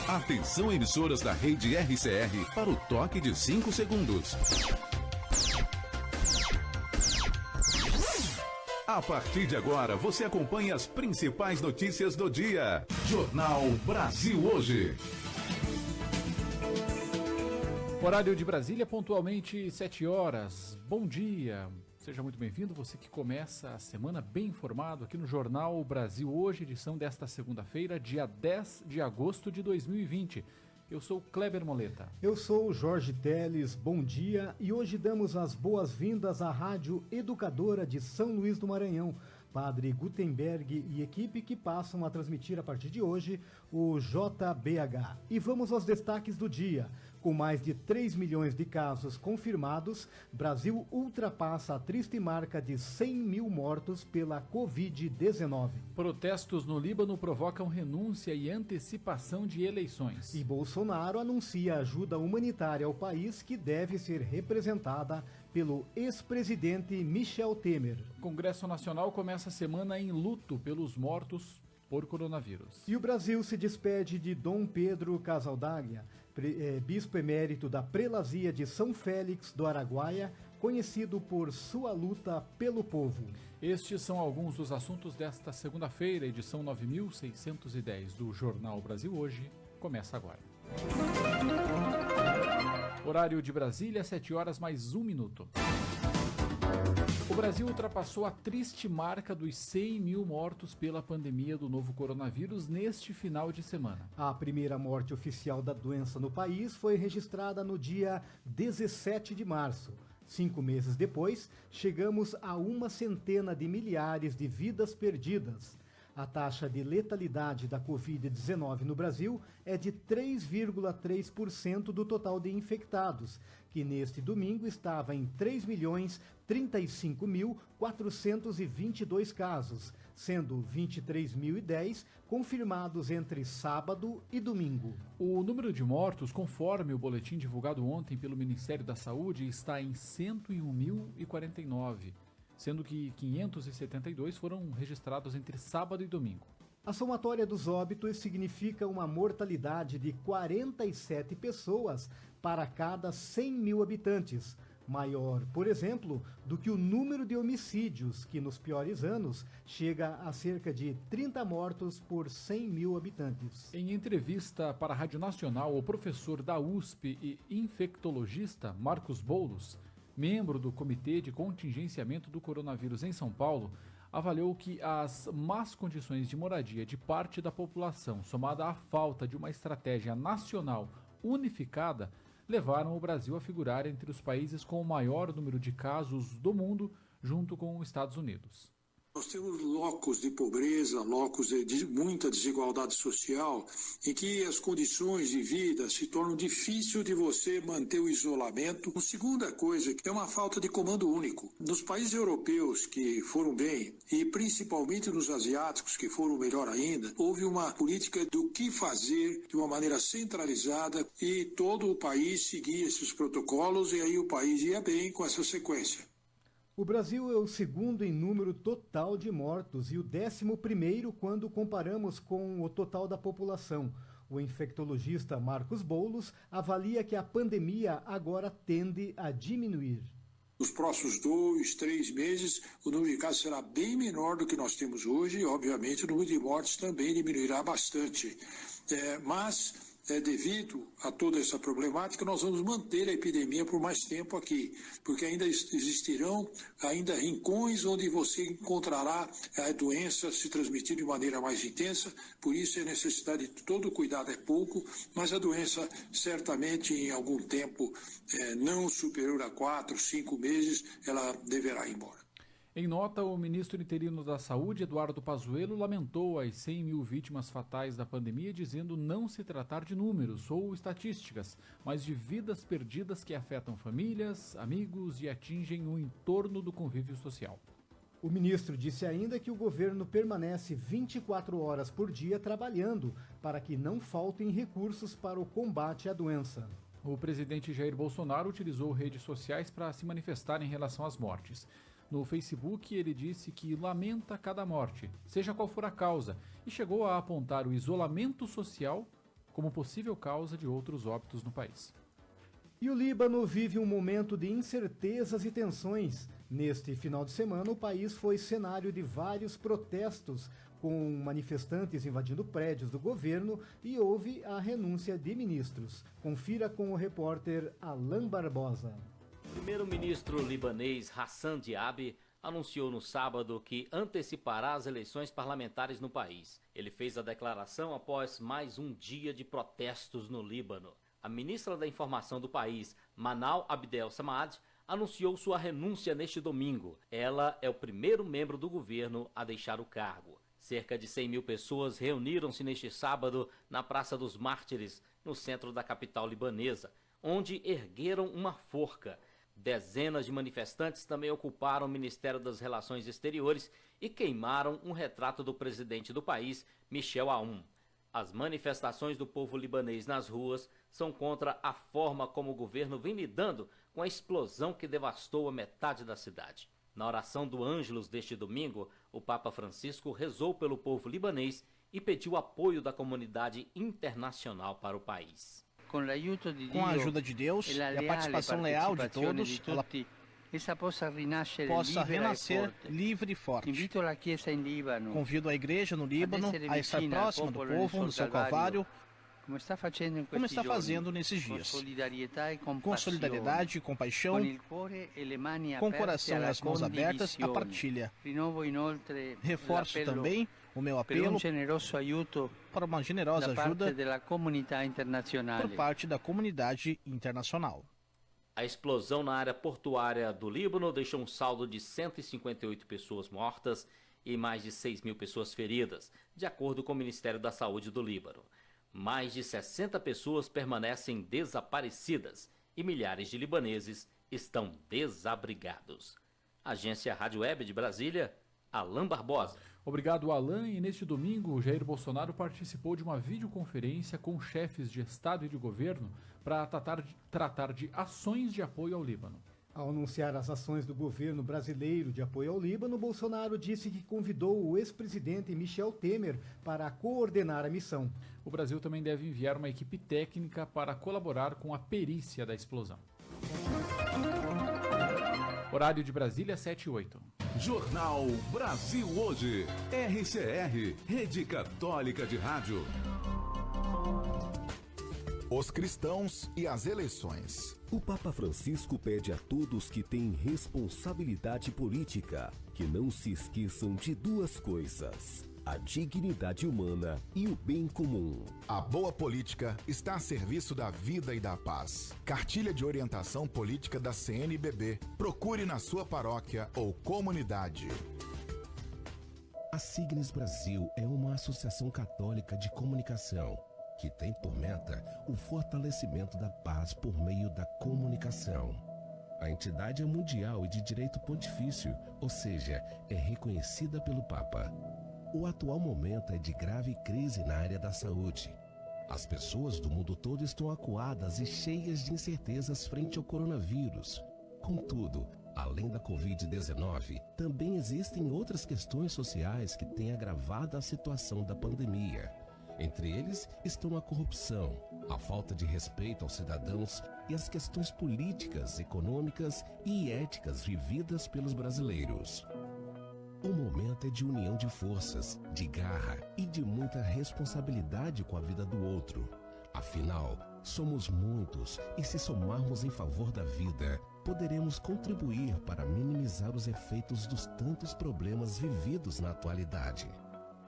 Atenção, emissoras da rede RCR para o toque de 5 segundos. A partir de agora, você acompanha as principais notícias do dia. Jornal Brasil Hoje. Horário de Brasília, pontualmente 7 horas. Bom dia. Seja muito bem-vindo, você que começa a semana bem informado aqui no Jornal Brasil Hoje, edição desta segunda-feira, dia 10 de agosto de 2020. Eu sou Kleber Moleta. Eu sou o Jorge Teles, bom dia, e hoje damos as boas-vindas à Rádio Educadora de São Luís do Maranhão, Padre Gutenberg e equipe que passam a transmitir a partir de hoje o JBH. E vamos aos destaques do dia. Com mais de 3 milhões de casos confirmados, Brasil ultrapassa a triste marca de 100 mil mortos pela Covid-19. Protestos no Líbano provocam renúncia e antecipação de eleições. E Bolsonaro anuncia ajuda humanitária ao país que deve ser representada pelo ex-presidente Michel Temer. O Congresso Nacional começa a semana em luto pelos mortos por coronavírus. E o Brasil se despede de Dom Pedro Casaldália, bispo emérito da Prelazia de São Félix do Araguaia, conhecido por sua luta pelo povo. Estes são alguns dos assuntos desta segunda-feira, edição 9610 do Jornal Brasil Hoje. Começa agora. Horário de Brasília, 7 horas mais 1 minuto. O Brasil ultrapassou a triste marca dos 100 mil mortos pela pandemia do novo coronavírus neste final de semana. A primeira morte oficial da doença no país foi registrada no dia 17 de março. 5 meses depois, chegamos a 100 de milhares de vidas perdidas. A taxa de letalidade da Covid-19 no Brasil é de 3,3% do total de infectados, que neste domingo estava em 3.035.422 casos, sendo 23.010 confirmados entre sábado e domingo. O número de mortos, conforme o boletim divulgado ontem pelo Ministério da Saúde, está em 101.049. Sendo que 572 foram registrados entre sábado e domingo. A somatória dos óbitos significa uma mortalidade de 47 pessoas para cada 100 mil habitantes, maior, por exemplo, do que o número de homicídios, que nos piores anos chega a cerca de 30 mortos por 100 mil habitantes. Em entrevista para a Rádio Nacional, o professor da USP e infectologista Marcos Boulos, membro do Comitê de Contingenciamento do Coronavírus em São Paulo, avaliou que as más condições de moradia de parte da população, somada à falta de uma estratégia nacional unificada, levaram o Brasil a figurar entre os países com o maior número de casos do mundo, junto com os Estados Unidos. Nós temos locos de pobreza, locos de muita desigualdade social, em que as condições de vida se tornam difícil de você manter o isolamento. A segunda coisa é uma falta de comando único. Nos países europeus que foram bem, e principalmente nos asiáticos que foram melhor ainda, houve uma política do que fazer de uma maneira centralizada e todo o país seguia esses protocolos e aí o país ia bem com essa sequência. O Brasil é o segundo em número total de mortos e o 11º quando comparamos com o total da população. O infectologista Marcos Boulos avalia que a pandemia agora tende a diminuir. Nos próximos 2, 3 meses, o número de casos será bem menor do que nós temos hoje e, obviamente, o número de mortes também diminuirá bastante. Mas devido a toda essa problemática, nós vamos manter a epidemia por mais tempo aqui, porque ainda existirão rincões onde você encontrará a doença se transmitir de maneira mais intensa, por isso a necessidade de todo cuidado é pouco, mas a doença certamente em algum tempo não superior a 4, 5 meses, ela deverá ir embora. Em nota, o ministro interino da Saúde, Eduardo Pazuello, lamentou as 100 mil vítimas fatais da pandemia, dizendo não se tratar de números ou estatísticas, mas de vidas perdidas que afetam famílias, amigos e atingem o entorno do convívio social. O ministro disse ainda que o governo permanece 24 horas por dia trabalhando para que não faltem recursos para o combate à doença. O presidente Jair Bolsonaro utilizou redes sociais para se manifestar em relação às mortes. No Facebook, ele disse que lamenta cada morte, seja qual for a causa, e chegou a apontar o isolamento social como possível causa de outros óbitos no país. E o Líbano vive um momento de incertezas e tensões. Neste final de semana, o país foi cenário de vários protestos, com manifestantes invadindo prédios do governo e houve a renúncia de ministros. Confira com o repórter Alain Barbosa. O primeiro-ministro libanês Hassan Diab anunciou no sábado que antecipará as eleições parlamentares no país. Ele fez a declaração após mais um dia de protestos no Líbano. A ministra da Informação do país, Manal Abdel Samad, anunciou sua renúncia neste domingo. Ela é o primeiro membro do governo a deixar o cargo. Cerca de 100 mil pessoas reuniram-se neste sábado na Praça dos Mártires, no centro da capital libanesa, onde ergueram uma forca. Dezenas de manifestantes também ocuparam o Ministério das Relações Exteriores e queimaram um retrato do presidente do país, Michel Aoun. As manifestações do povo libanês nas ruas são contra a forma como o governo vem lidando com a explosão que devastou a metade da cidade. Na oração do Ângelus deste domingo, o Papa Francisco rezou pelo povo libanês e pediu apoio da comunidade internacional para o país. Com a ajuda de Deus e a participação leal de todos, ela possa renascer livre e forte. Convido a igreja no Líbano a estar próxima do povo no seu calvário, como está fazendo nesses dias, com solidariedade e compaixão, com o coração e as mãos abertas à partilha. Reforço também o meu apelo para uma generosa ajuda por parte da comunidade internacional. A explosão na área portuária do Líbano deixou um saldo de 158 pessoas mortas e mais de 6 mil pessoas feridas, de acordo com o Ministério da Saúde do Líbano. Mais de 60 pessoas permanecem desaparecidas e milhares de libaneses estão desabrigados. Agência Rádio Web de Brasília, Alain Barbosa. Obrigado, Alain. E neste domingo, Jair Bolsonaro participou de uma videoconferência com chefes de Estado e de governo para tratar de ações de apoio ao Líbano. Ao anunciar as ações do governo brasileiro de apoio ao Líbano, Bolsonaro disse que convidou o ex-presidente Michel Temer para coordenar a missão. O Brasil também deve enviar uma equipe técnica para colaborar com a perícia da explosão. Horário de Brasília, 7h08. Jornal Brasil Hoje. RCR, Rede Católica de Rádio. Os cristãos e as eleições. O Papa Francisco pede a todos que têm responsabilidade política que não se esqueçam de duas coisas: a dignidade humana e o bem comum. A boa política está a serviço da vida e da paz. Cartilha de orientação política da CNBB. Procure na sua paróquia ou comunidade. A Signes Brasil é uma associação católica de comunicação que tem por meta o fortalecimento da paz por meio da comunicação. A entidade é mundial e de direito pontifício, ou seja, é reconhecida pelo Papa. O atual momento é de grave crise na área da saúde. As pessoas do mundo todo estão acuadas e cheias de incertezas frente ao coronavírus. Contudo, além da Covid-19, também existem outras questões sociais que têm agravado a situação da pandemia. Entre eles estão a corrupção, a falta de respeito aos cidadãos e as questões políticas, econômicas e éticas vividas pelos brasileiros. O momento é de união de forças, de garra e de muita responsabilidade com a vida do outro. Afinal, somos muitos e se somarmos em favor da vida, poderemos contribuir para minimizar os efeitos dos tantos problemas vividos na atualidade.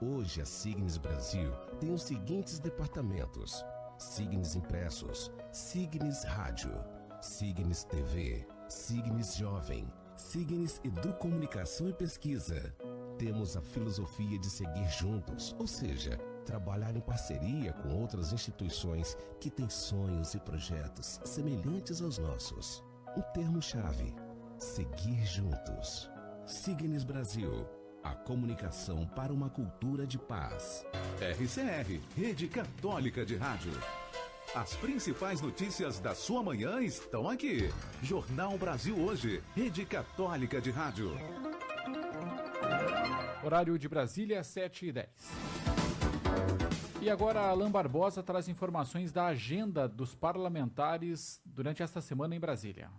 Hoje a Signes Brasil tem os seguintes departamentos: Signes Impressos, Signes Rádio, Signes TV, Signes Jovem, Signes Educomunicação e Pesquisa. Temos a filosofia de seguir juntos, ou seja, trabalhar em parceria com outras instituições que têm sonhos e projetos semelhantes aos nossos. Um termo-chave: seguir juntos. Signes Brasil. A comunicação para uma cultura de paz. RCR, Rede Católica de Rádio. As principais notícias da sua manhã estão aqui. Jornal Brasil Hoje, Rede Católica de Rádio. Horário de Brasília, 7h10. E agora Alain Barbosa traz informações da agenda dos parlamentares durante esta semana em Brasília.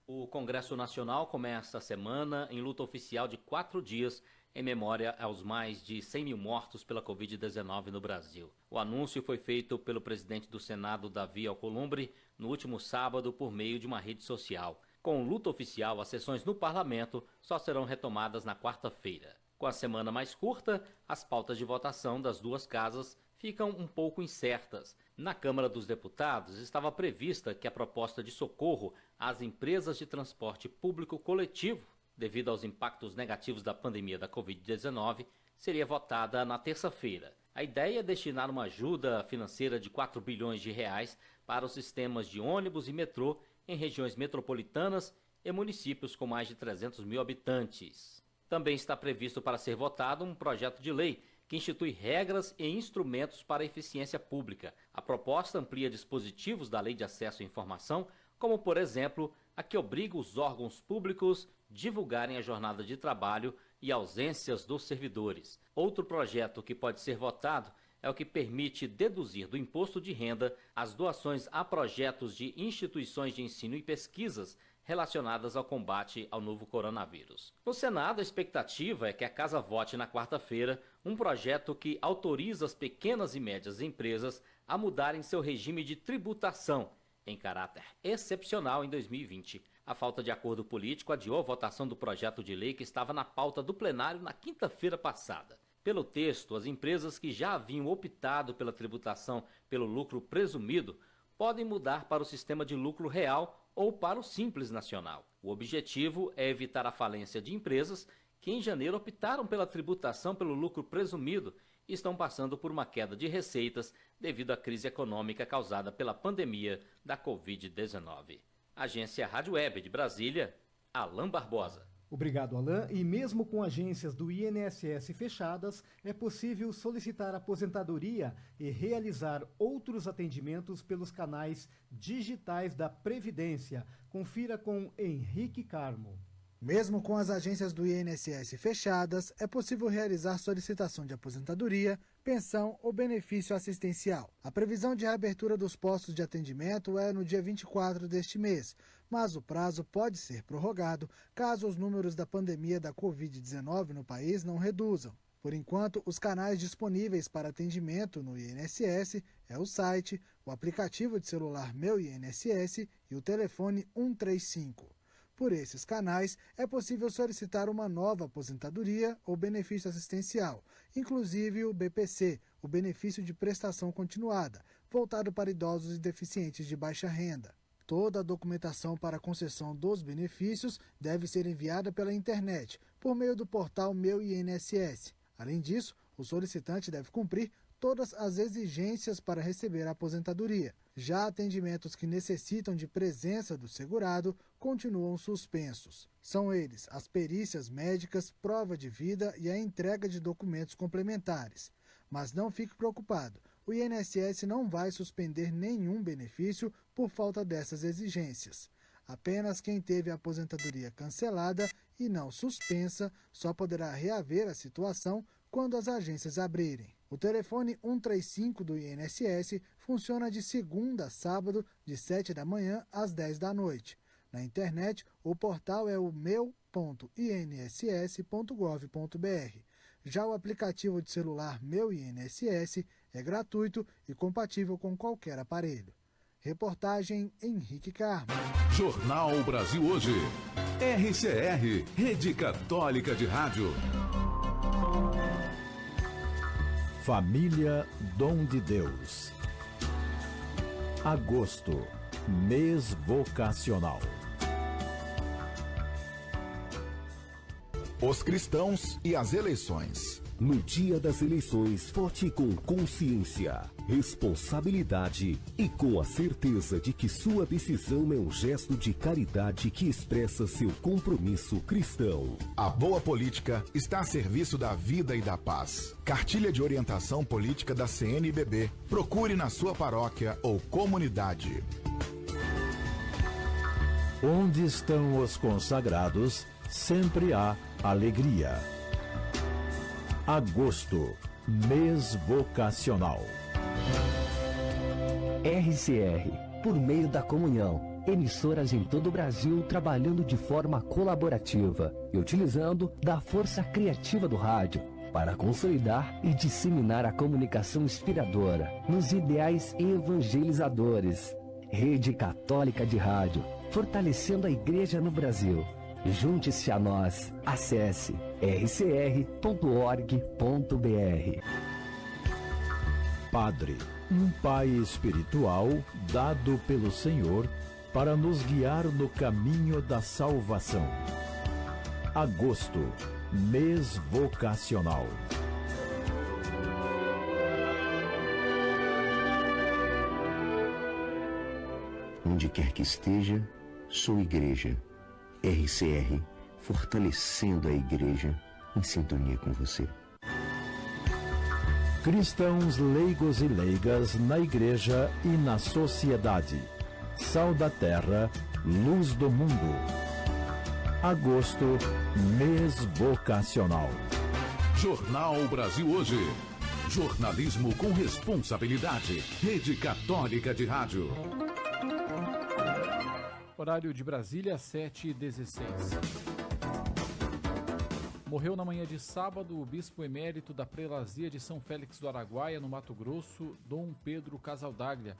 O Congresso Nacional começa a semana em luta oficial de 4 dias em memória aos mais de 100 mil mortos pela Covid-19 no Brasil. O anúncio foi feito pelo presidente do Senado, Davi Alcolumbre, no último sábado por meio de uma rede social. Com luta oficial, as sessões no parlamento só serão retomadas na quarta-feira. Com a semana mais curta, as pautas de votação das duas casas ficam um pouco incertas. Na Câmara dos Deputados, estava prevista que a proposta de socorro às empresas de transporte público coletivo, devido aos impactos negativos da pandemia da Covid-19, seria votada na terça-feira. A ideia é destinar uma ajuda financeira de 4 bilhões de reais para os sistemas de ônibus e metrô em regiões metropolitanas e municípios com mais de 300 mil habitantes. Também está previsto para ser votado um projeto de lei que institui regras e instrumentos para a eficiência pública. A proposta amplia dispositivos da Lei de Acesso à Informação, como, por exemplo, a que obriga os órgãos públicos a divulgarem a jornada de trabalho e ausências dos servidores. Outro projeto que pode ser votado é o que permite deduzir do imposto de renda as doações a projetos de instituições de ensino e pesquisas relacionadas ao combate ao novo coronavírus. No Senado, a expectativa é que a Casa vote na quarta-feira um projeto que autoriza as pequenas e médias empresas a mudarem seu regime de tributação em caráter excepcional em 2020. A falta de acordo político adiou a votação do projeto de lei que estava na pauta do plenário na quinta-feira passada. Pelo texto, as empresas que já haviam optado pela tributação pelo lucro presumido podem mudar para o sistema de lucro real ou para o Simples Nacional. O objetivo é evitar a falência de empresas que em janeiro optaram pela tributação pelo lucro presumido e estão passando por uma queda de receitas devido à crise econômica causada pela pandemia da Covid-19. Agência Rádio Web de Brasília, Alain Barbosa. Obrigado, Alain. E mesmo com agências do INSS fechadas, é possível solicitar aposentadoria e realizar outros atendimentos pelos canais digitais da Previdência. Confira com Henrique Carmo. Mesmo com as agências do INSS fechadas, é possível realizar solicitação de aposentadoria, pensão ou benefício assistencial. A previsão de reabertura dos postos de atendimento é no dia 24 deste mês, mas o prazo pode ser prorrogado caso os números da pandemia da Covid-19 no país não reduzam. Por enquanto, os canais disponíveis para atendimento no INSS é o site, o aplicativo de celular Meu INSS e o telefone 135. Por esses canais, é possível solicitar uma nova aposentadoria ou benefício assistencial, inclusive o BPC, o benefício de prestação continuada, voltado para idosos e deficientes de baixa renda. Toda a documentação para a concessão dos benefícios deve ser enviada pela internet, por meio do portal Meu INSS. Além disso, o solicitante deve cumprir todas as exigências para receber a aposentadoria. Já atendimentos que necessitam de presença do segurado continuam suspensos. São eles as perícias médicas, prova de vida e a entrega de documentos complementares. Mas não fique preocupado, o INSS não vai suspender nenhum benefício por falta dessas exigências. Apenas quem teve a aposentadoria cancelada e não suspensa só poderá reaver a situação quando as agências abrirem. O telefone 135 do INSS funciona de segunda a sábado, de 7 da manhã às 10 da noite. Na internet, o portal é o meu.inss.gov.br. Já o aplicativo de celular Meu INSS é gratuito e compatível com qualquer aparelho. Reportagem Henrique Carmo. Jornal Brasil Hoje. RCR, Rede Católica de Rádio. Família Dom de Deus. Agosto, mês vocacional. Os cristãos e as eleições. No dia das eleições, vote com consciência, responsabilidade e com a certeza de que sua decisão é um gesto de caridade que expressa seu compromisso cristão. A boa política está a serviço da vida e da paz. Cartilha de orientação política da CNBB. Procure na sua paróquia ou comunidade. Onde estão os consagrados, sempre há alegria. Agosto, Mês Vocacional. RCR, por meio da comunhão, emissoras em todo o Brasil trabalhando de forma colaborativa e utilizando da força criativa do rádio para consolidar e disseminar a comunicação inspiradora nos ideais evangelizadores. Rede Católica de Rádio, fortalecendo a Igreja no Brasil. Junte-se a nós. Acesse rcr.org.br. Padre, um pai espiritual dado pelo Senhor para nos guiar no caminho da salvação. Agosto, mês vocacional. Onde quer que esteja, sou igreja. RCR, fortalecendo a igreja em sintonia com você. Cristãos leigos e leigas na igreja e na sociedade. Sal da terra, luz do mundo. Agosto, mês vocacional. Jornal Brasil Hoje. Jornalismo com responsabilidade. Rede Católica de Rádio. Horário de Brasília, 7h16. Morreu na manhã de sábado o bispo emérito da prelazia de São Félix do Araguaia, no Mato Grosso, Dom Pedro Casaldaglia.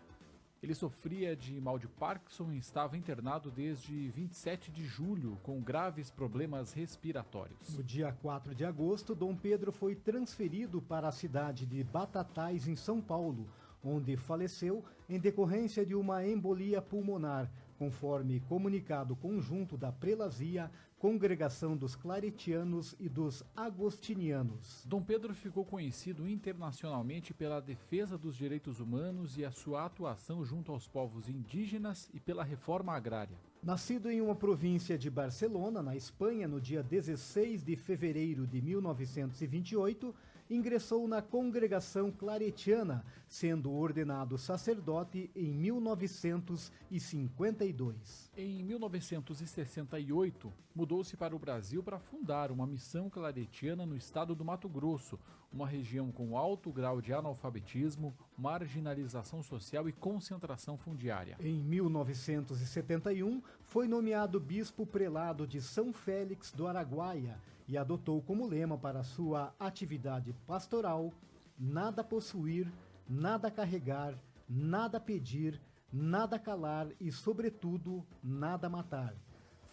Ele sofria de mal de Parkinson e estava internado desde 27 de julho com graves problemas respiratórios. No dia 4 de agosto, Dom Pedro foi transferido para a cidade de Batatais, em São Paulo, onde faleceu em decorrência de uma embolia pulmonar, conforme comunicado conjunto da prelazia, Congregação dos Claretianos e dos Agostinianos. Dom Pedro ficou conhecido internacionalmente pela defesa dos direitos humanos e a sua atuação junto aos povos indígenas e pela reforma agrária. Nascido em uma província de Barcelona, na Espanha, no dia 16 de fevereiro de 1928, ingressou na Congregação Claretiana, sendo ordenado sacerdote em 1952. Em 1968, mudou-se para o Brasil para fundar uma missão claretiana no estado do Mato Grosso, uma região com alto grau de analfabetismo, marginalização social e concentração fundiária. Em 1971, foi nomeado bispo prelado de São Félix do Araguaia e adotou como lema para sua atividade pastoral: nada possuir, nada carregar, nada pedir, nada calar e, sobretudo, nada matar.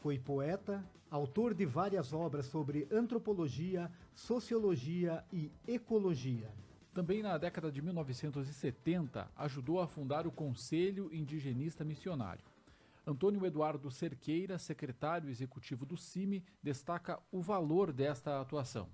Foi poeta, autor de várias obras sobre antropologia, sociologia e ecologia. Também na década de 1970, ajudou a fundar o Conselho Indigenista Missionário. Antônio Eduardo Cerqueira, secretário executivo do CIMI, destaca o valor desta atuação.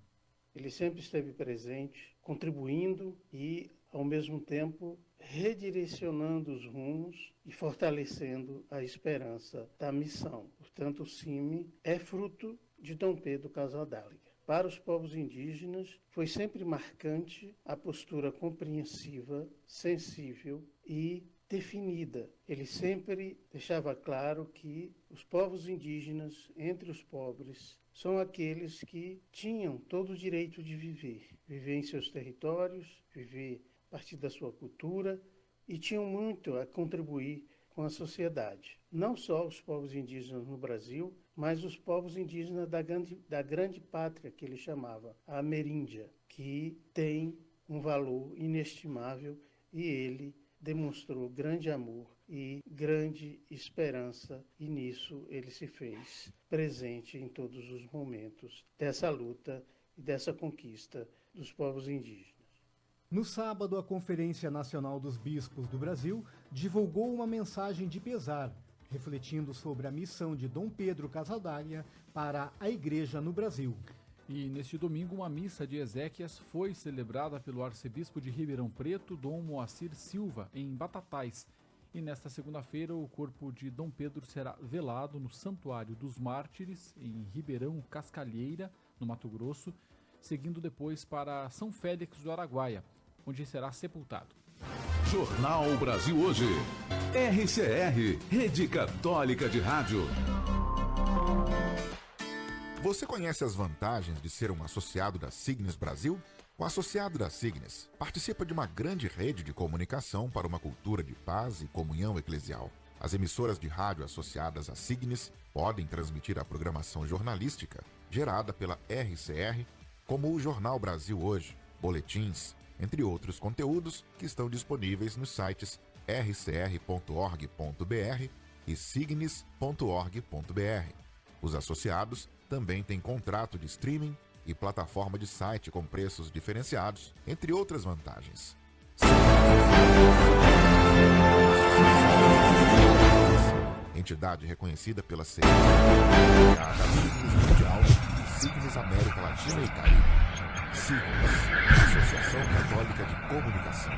Ele sempre esteve presente, contribuindo e, ao mesmo tempo, redirecionando os rumos e fortalecendo a esperança da missão. Portanto, o CIMI é fruto de Dom Pedro Casaldaglia. Para os povos indígenas, foi sempre marcante a postura compreensiva, sensível e definida. Ele sempre deixava claro que os povos indígenas, entre os pobres, são aqueles que tinham todo o direito de viver em seus territórios, viver a partir da sua cultura e tinham muito a contribuir com a sociedade. Não só os povos indígenas no Brasil, mas os povos indígenas da grande pátria que ele chamava, a Ameríndia, que tem um valor inestimável e ele demonstrou grande amor e grande esperança, e nisso ele se fez presente em todos os momentos dessa luta e dessa conquista dos povos indígenas. No sábado, a Conferência Nacional dos Bispos do Brasil divulgou uma mensagem de pesar, refletindo sobre a missão de Dom Pedro Casaldaglia para a Igreja no Brasil. E neste domingo, uma missa de exéquias foi celebrada pelo arcebispo de Ribeirão Preto, Dom Moacir Silva, em Batatais. E nesta segunda-feira, o corpo de Dom Pedro será velado no Santuário dos Mártires, em Ribeirão Cascalheira, no Mato Grosso, seguindo depois para São Félix do Araguaia, onde será sepultado. Jornal Brasil Hoje. RCR, Rede Católica de Rádio. Você conhece as vantagens de ser um associado da Signes Brasil? O associado da Signes participa de uma grande rede de comunicação para uma cultura de paz e comunhão eclesial. As emissoras de rádio associadas à Signes podem transmitir a programação jornalística gerada pela RCR, como o Jornal Brasil Hoje, boletins, entre outros conteúdos que estão disponíveis nos sites rcr.org.br e signes.org.br. Os associados também têm contrato de streaming e plataforma de site com preços diferenciados, entre outras vantagens. Entidade reconhecida pela CNI, a Signes Mundial e Signes América Latina e Caribe. Signes, Associação Católica de Comunicação,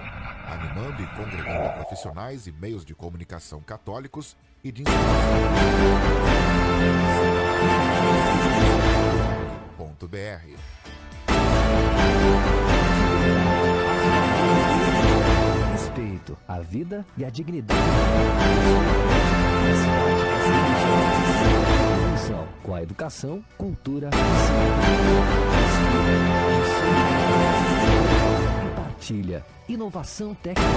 animando e congregando profissionais e meios de comunicação católicos e de inspiração.br. Respeito à vida e à dignidade. Função com a educação, cultura e partilha, inovação técnica.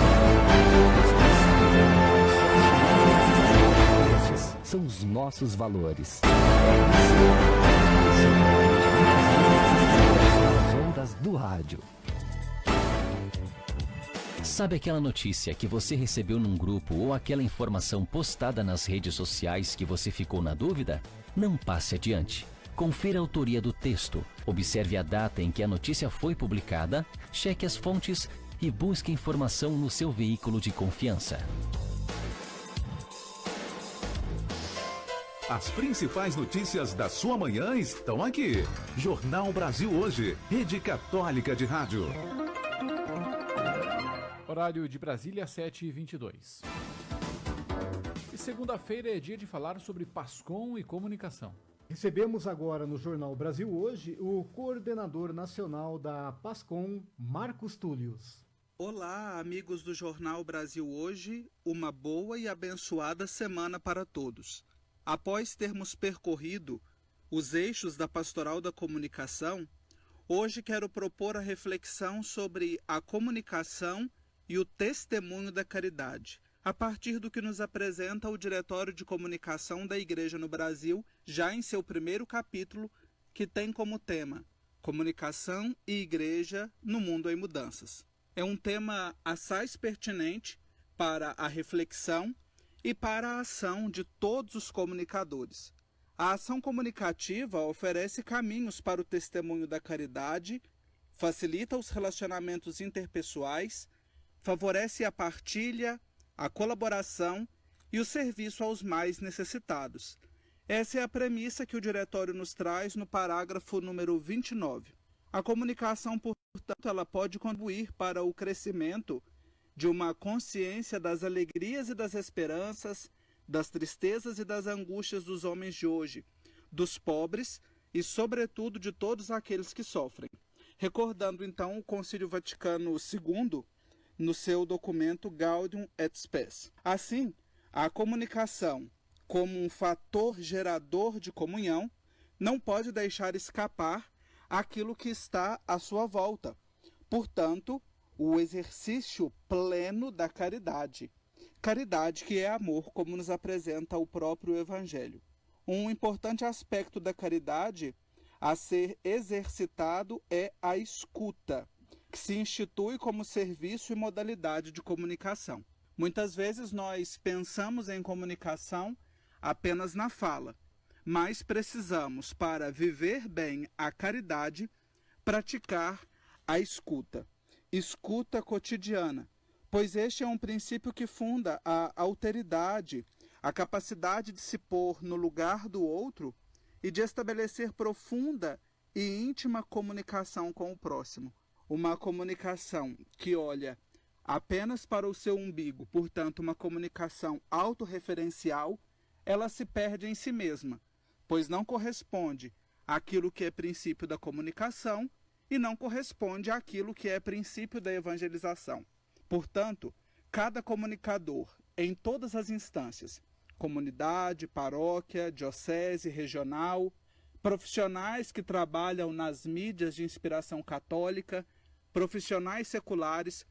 Estes são os nossos valores. As ondas do rádio. Sabe aquela notícia que você recebeu num grupo ou aquela informação postada nas redes sociais que você ficou na dúvida? Não passe adiante. Confira a autoria do texto, observe a data em que a notícia foi publicada, cheque as fontes e busque informação no seu veículo de confiança. As principais notícias da sua manhã estão aqui. Jornal Brasil Hoje, Rede Católica de Rádio. Horário de Brasília, 7h22. E segunda-feira é dia de falar sobre PASCOM e comunicação. Recebemos agora no Jornal Brasil Hoje o coordenador nacional da PASCOM, Marcos Túlios. Olá, amigos do Jornal Brasil Hoje, uma boa e abençoada semana para todos. Após termos percorrido os eixos da Pastoral da Comunicação, hoje quero propor a reflexão sobre a comunicação e o testemunho da caridade, a partir do que nos apresenta o Diretório de Comunicação da Igreja no Brasil, já em seu primeiro capítulo, que tem como tema Comunicação e Igreja no Mundo em Mudanças. É um tema assaz pertinente para a reflexão e para a ação de todos os comunicadores. A ação comunicativa oferece caminhos para o testemunho da caridade, facilita os relacionamentos interpessoais, favorece a partilha, a colaboração e o serviço aos mais necessitados. Essa é a premissa que o Diretório nos traz no parágrafo número 29. A comunicação, portanto, ela pode contribuir para o crescimento de uma consciência das alegrias e das esperanças, das tristezas e das angústias dos homens de hoje, dos pobres e, sobretudo, de todos aqueles que sofrem. Recordando, então, o Concílio Vaticano II, no seu documento Gaudium et Spes. Assim, a comunicação, como um fator gerador de comunhão, não pode deixar escapar aquilo que está à sua volta. Portanto, o exercício pleno da caridade. Caridade que é amor, como nos apresenta o próprio Evangelho. Um importante aspecto da caridade a ser exercitado é a escuta, que se institui como serviço e modalidade de comunicação. Muitas vezes nós pensamos em comunicação apenas na fala, mas precisamos, para viver bem a caridade, praticar a escuta. Escuta cotidiana, pois este é um princípio que funda a alteridade, a capacidade de se pôr no lugar do outro e de estabelecer profunda e íntima comunicação com o próximo. Uma comunicação que olha apenas para o seu umbigo, portanto, uma comunicação autorreferencial, ela se perde em si mesma, pois não corresponde àquilo que é princípio da comunicação e não corresponde àquilo que é princípio da evangelização. Portanto, cada comunicador, em todas as instâncias, comunidade, paróquia, diocese, regional, profissionais que trabalham nas mídias de inspiração católica, profissionais seculares,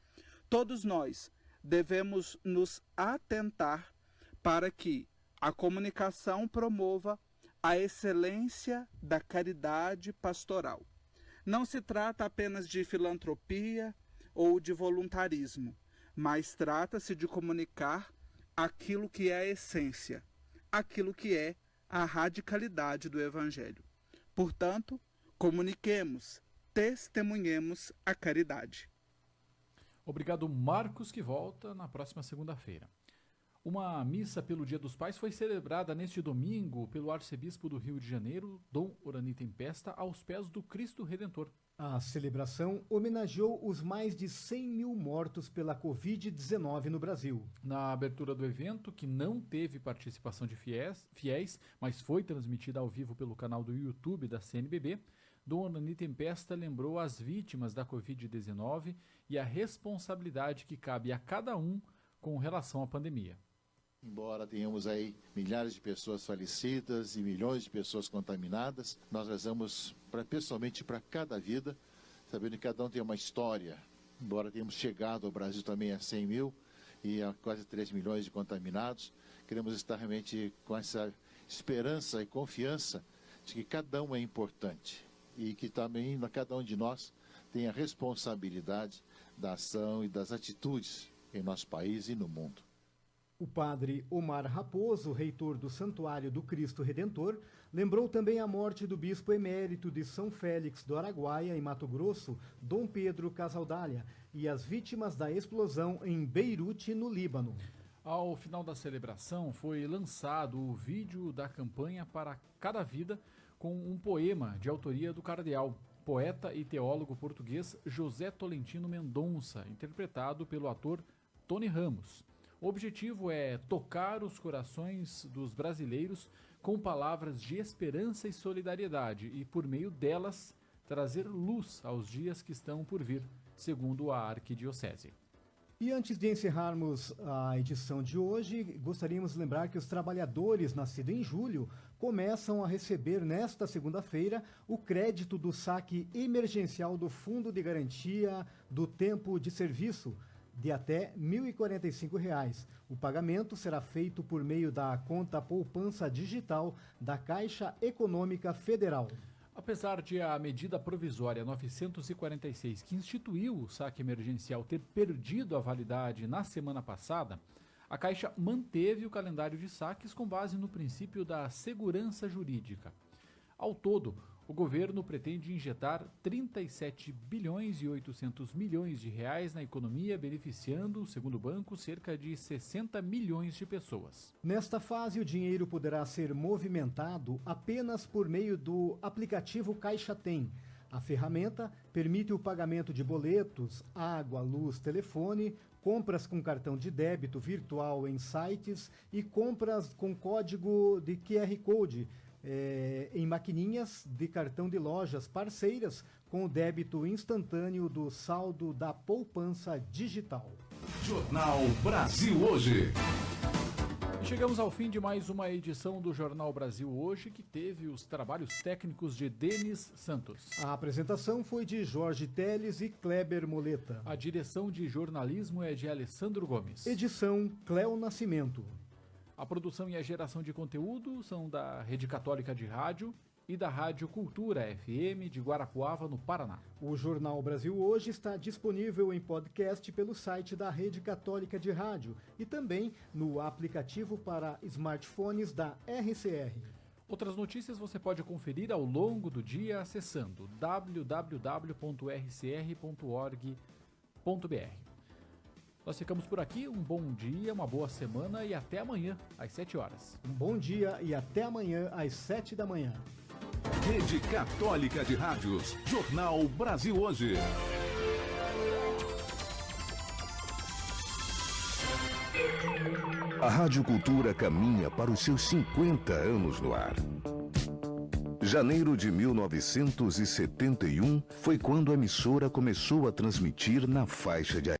todos nós devemos nos atentar para que a comunicação promova a excelência da caridade pastoral. Não se trata apenas de filantropia ou de voluntarismo, mas trata-se de comunicar aquilo que é a essência, aquilo que é a radicalidade do Evangelho. Portanto, comuniquemos, testemunhemos a caridade. Obrigado, Marcos, que volta na próxima segunda-feira. Uma missa pelo Dia dos Pais foi celebrada neste domingo pelo arcebispo do Rio de Janeiro, Dom Orani Tempesta, aos pés do Cristo Redentor. A celebração homenageou os mais de 100 mil mortos pela Covid-19 no Brasil. Na abertura do evento, que não teve participação de fiéis, mas foi transmitida ao vivo pelo canal do YouTube da CNBB, Dom Orani Tempesta lembrou as vítimas da Covid-19 e a responsabilidade que cabe a cada um com relação à pandemia. Embora tenhamos aí milhares de pessoas falecidas e milhões de pessoas contaminadas, nós rezamos pessoalmente para cada vida, sabendo que cada um tem uma história. Embora tenhamos chegado ao Brasil também a 100 mil e a quase 3 milhões de contaminados, queremos estar realmente com essa esperança e confiança de que cada um é importante e que também cada um de nós tem a responsabilidade da ação e das atitudes em nosso país e no mundo. O padre Omar Raposo, reitor do Santuário do Cristo Redentor, lembrou também a morte do bispo emérito de São Félix do Araguaia, em Mato Grosso, Dom Pedro Casaldália, e as vítimas da explosão em Beirute, no Líbano. Ao final da celebração, foi lançado o vídeo da campanha Para Cada Vida, com um poema de autoria do cardeal, poeta e teólogo português José Tolentino Mendonça, interpretado pelo ator Tony Ramos. O objetivo é tocar os corações dos brasileiros com palavras de esperança e solidariedade e, por meio delas, trazer luz aos dias que estão por vir, segundo a Arquidiocese. E antes de encerrarmos a edição de hoje, gostaríamos de lembrar que os trabalhadores nascidos em julho começam a receber nesta segunda-feira o crédito do saque emergencial do Fundo de Garantia do Tempo de Serviço, de até R$ 1.045. O pagamento será feito por meio da conta poupança digital da Caixa Econômica Federal. Apesar de a medida provisória 946, que instituiu o saque emergencial, ter perdido a validade na semana passada, a Caixa manteve o calendário de saques com base no princípio da segurança jurídica. Ao todo, o governo pretende injetar 37 bilhões e 800 milhões de reais na economia, beneficiando, segundo o banco, cerca de 60 milhões de pessoas. Nesta fase, o dinheiro poderá ser movimentado apenas por meio do aplicativo Caixa Tem. A ferramenta permite o pagamento de boletos, água, luz, telefone, compras com cartão de débito virtual em sites e compras com código de QR Code, em maquininhas de cartão de lojas parceiras com o débito instantâneo do saldo da poupança digital. Jornal Brasil Hoje. E chegamos ao fim de mais uma edição do Jornal Brasil Hoje, que teve os trabalhos técnicos de Denis Santos. A apresentação foi de Jorge Teles e Kleber Moleta. A direção de jornalismo é de Alessandro Gomes. Edição Cléo Nascimento. A produção e a geração de conteúdo são da Rede Católica de Rádio e da Rádio Cultura FM de Guarapuava, no Paraná. O Jornal Brasil Hoje está disponível em podcast pelo site da Rede Católica de Rádio e também no aplicativo para smartphones da RCR. Outras notícias você pode conferir ao longo do dia acessando www.rcr.org.br. Nós ficamos por aqui, um bom dia, uma boa semana e até amanhã, às 7 horas. Um bom dia e até amanhã, às 7 da manhã. Rede Católica de Rádios, Jornal Brasil Hoje. A Rádio Cultura caminha para os seus 50 anos no ar. Janeiro de 1971 foi quando a emissora começou a transmitir na faixa de